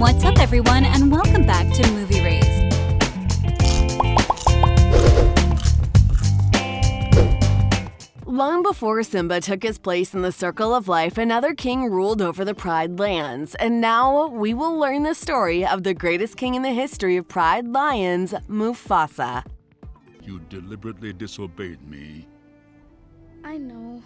What's up, everyone, and welcome back to Movie Race. Long before Simba took his place in the circle of life, another king ruled over the Pride Lands. And now we will learn the story of the greatest king in the history of Pride Lions, Mufasa. You deliberately disobeyed me. I know.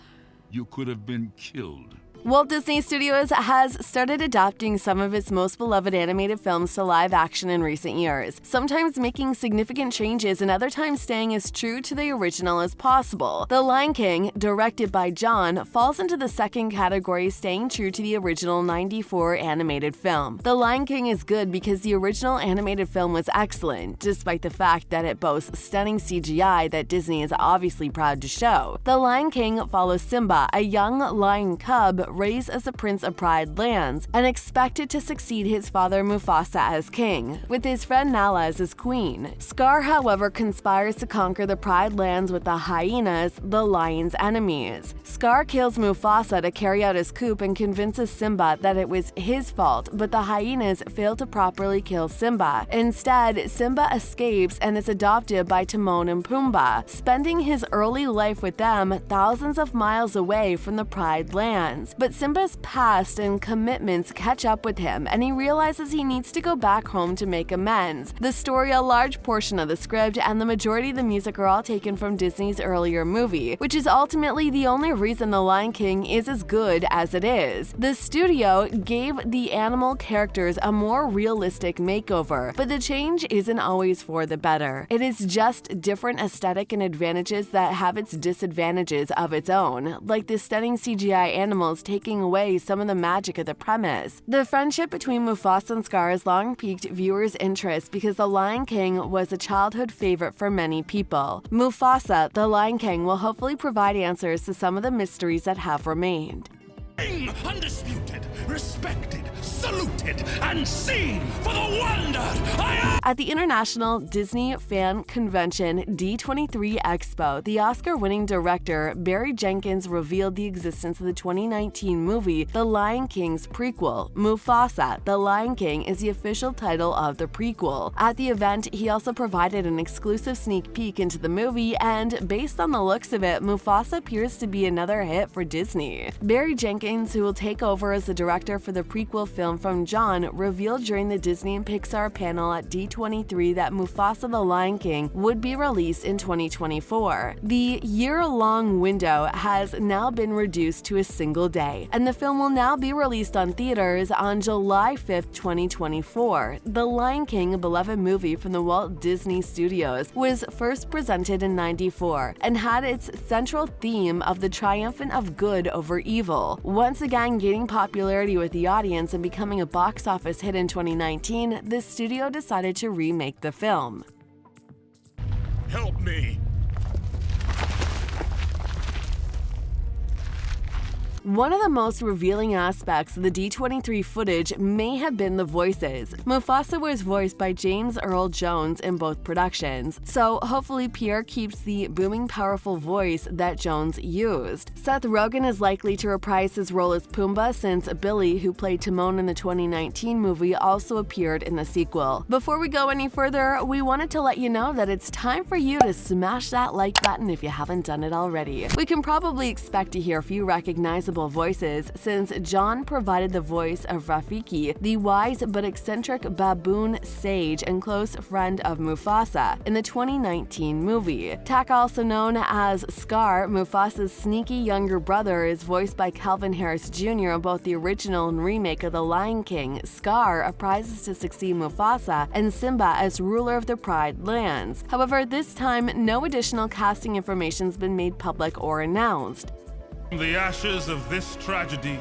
You could have been killed. Walt Disney Studios has started adapting some of its most beloved animated films to live action in recent years, sometimes making significant changes and other times staying as true to the original as possible. The Lion King, directed by John, falls into the second category, staying true to the original '94 animated film. The Lion King is good because the original animated film was excellent, despite the fact that it boasts stunning CGI that Disney is obviously proud to show. The Lion King follows Simba, a young lion cub raised as a prince of Pride Lands and expected to succeed his father Mufasa as king, with his friend Nala as his queen. Scar, however, conspires to conquer the Pride Lands with the hyenas, the lion's enemies. Scar kills Mufasa to carry out his coup and convinces Simba that it was his fault, but the hyenas fail to properly kill Simba. Instead, Simba escapes and is adopted by Timon and Pumbaa, spending his early life with them thousands of miles away from the Pride Lands. But Simba's past and commitments catch up with him, and he realizes he needs to go back home to make amends. The story, a large portion of the script, and the majority of the music are all taken from Disney's earlier movie, which is ultimately the only reason The Lion King is as good as it is. The studio gave the animal characters a more realistic makeover, but the change isn't always for the better. It is just different aesthetic and advantages that have its disadvantages of its own, like the stunning CGI animals taking away some of the magic of the premise. The friendship between Mufasa and Scar has long piqued viewers' interest because The Lion King was a childhood favorite for many people. Mufasa, the Lion King, will hopefully provide answers to some of the mysteries that have remained. King, undisputed, respected, saluted, and seen for the wonder I am! At the International Disney Fan Convention D23 Expo, the Oscar-winning director Barry Jenkins revealed the existence of the 2019 movie The Lion King's prequel. Mufasa, The Lion King is the official title of the prequel. At the event, he also provided an exclusive sneak peek into the movie, and based on the looks of it, Mufasa appears to be another hit for Disney. Barry Jenkins, who will take over as the director for the prequel film from John, revealed during the Disney and Pixar panel at D23 that Mufasa the Lion King would be released in 2024. The year-long window has now been reduced to a single day, and the film will now be released on theaters on July 5th, 2024. The Lion King, a beloved movie from the Walt Disney Studios, was first presented in '94 and had its central theme of the triumphant of good over evil. Once again gaining popularity with the audience and becoming a box office hit in 2019, the studio decided to remake the film. Help me! One of the most revealing aspects of the D23 footage may have been the voices. Mufasa was voiced by James Earl Jones in both productions, so hopefully Pierre keeps the booming, powerful voice that Jones used. Seth Rogen is likely to reprise his role as Pumbaa since Billy, who played Timon in the 2019 movie, also appeared in the sequel. Before we go any further, we wanted to let you know that it's time for you to smash that like button if you haven't done it already. We can probably expect to hear a few recognizable voices, since John provided the voice of Rafiki, the wise but eccentric baboon sage and close friend of Mufasa, in the 2019 movie. Tak, also known as Scar, Mufasa's sneaky younger brother, is voiced by Calvin Harris Jr. in both the original and remake of The Lion King. Scar apprises to succeed Mufasa and Simba as ruler of the Pride Lands. However, this time, no additional casting information has been made public or announced. From the ashes of this tragedy,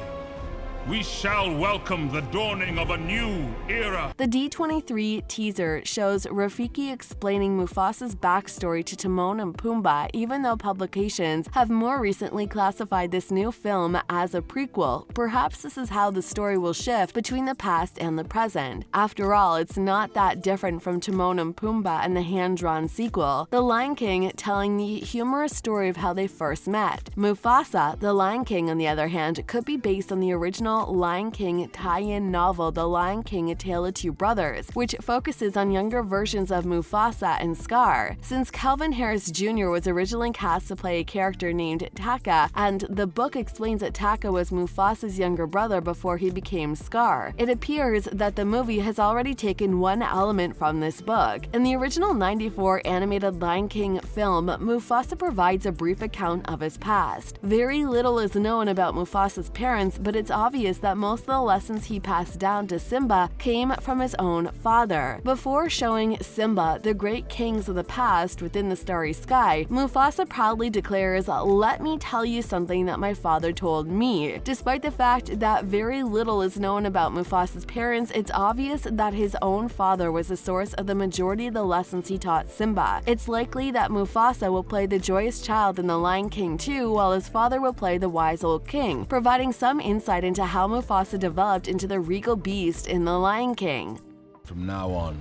we shall welcome the dawning of a new era. The D23 teaser shows Rafiki explaining Mufasa's backstory to Timon and Pumbaa, even though publications have more recently classified this new film as a prequel. Perhaps this is how the story will shift between the past and the present. After all, it's not that different from Timon and Pumbaa and the hand-drawn sequel, The Lion King, telling the humorous story of how they first met. Mufasa, The Lion King, on the other hand, could be based on the original fictional Lion King tie-in novel The Lion King: A Tale of Two Brothers, which focuses on younger versions of Mufasa and Scar. Since Calvin Harris Jr. was originally cast to play a character named Taka, and the book explains that Taka was Mufasa's younger brother before he became Scar, it appears that the movie has already taken one element from this book. In the original '94 animated Lion King film, Mufasa provides a brief account of his past. Very little is known about Mufasa's parents, but it's obvious that most of the lessons he passed down to Simba came from his own father. Before showing Simba the great kings of the past within the starry sky, Mufasa proudly declares, "Let me tell you something that my father told me." Despite the fact that very little is known about Mufasa's parents, it's obvious that his own father was the source of the majority of the lessons he taught Simba. It's likely that Mufasa will play the joyous child in The Lion King 2, while his father will play the wise old king, providing some insight into how Mufasa developed into the regal beast in The Lion King. From now on,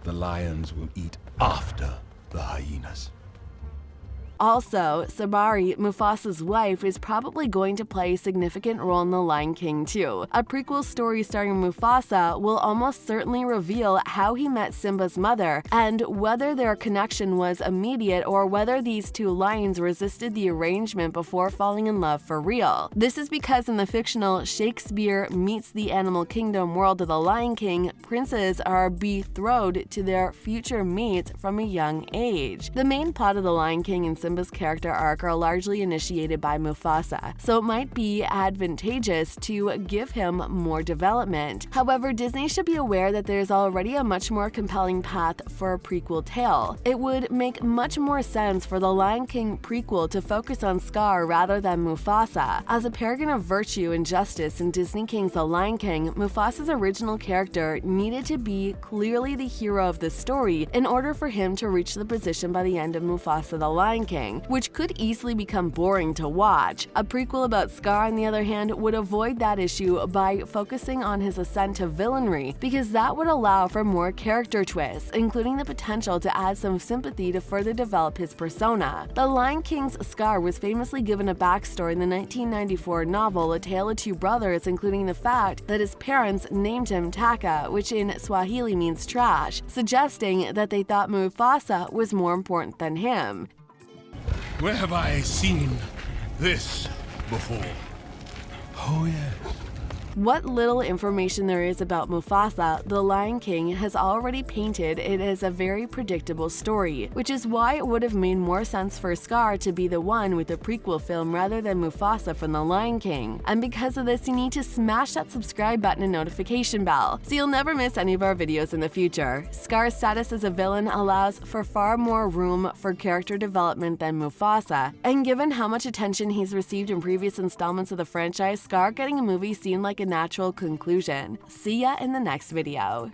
the lions will eat after the hyenas. Also, Sabari, Mufasa's wife, is probably going to play a significant role in The Lion King 2. A prequel story starring Mufasa will almost certainly reveal how he met Simba's mother, and whether their connection was immediate or whether these two lions resisted the arrangement before falling in love for real. This is because in the fictional Shakespeare meets the Animal Kingdom world of The Lion King, princes are betrothed to their future mates from a young age. The main plot of The Lion King and Simba's character arc are largely initiated by Mufasa, so it might be advantageous to give him more development. However, Disney should be aware that there is already a much more compelling path for a prequel tale. It would make much more sense for the Lion King prequel to focus on Scar rather than Mufasa. As a paragon of virtue and justice in Disney King's The Lion King, Mufasa's original character needed to be clearly the hero of the story in order for him to reach the position by the end of Mufasa the Lion King, which could easily become boring to watch. A prequel about Scar, on the other hand, would avoid that issue by focusing on his ascent to villainry, because that would allow for more character twists, including the potential to add some sympathy to further develop his persona. The Lion King's Scar was famously given a backstory in the 1994 novel A Tale of Two Brothers, including the fact that his parents named him Taka, which in Swahili means trash, suggesting that they thought Mufasa was more important than him. Where have I seen this before? Oh, yes. What little information there is about Mufasa, The Lion King has already painted it as a very predictable story, which is why it would have made more sense for Scar to be the one with the prequel film rather than Mufasa from The Lion King. And because of this, you need to smash that subscribe button and notification bell, so you'll never miss any of our videos in the future. Scar's status as a villain allows for far more room for character development than Mufasa, and given how much attention he's received in previous installments of the franchise, Scar getting a movie seemed like a natural conclusion. See ya in the next video.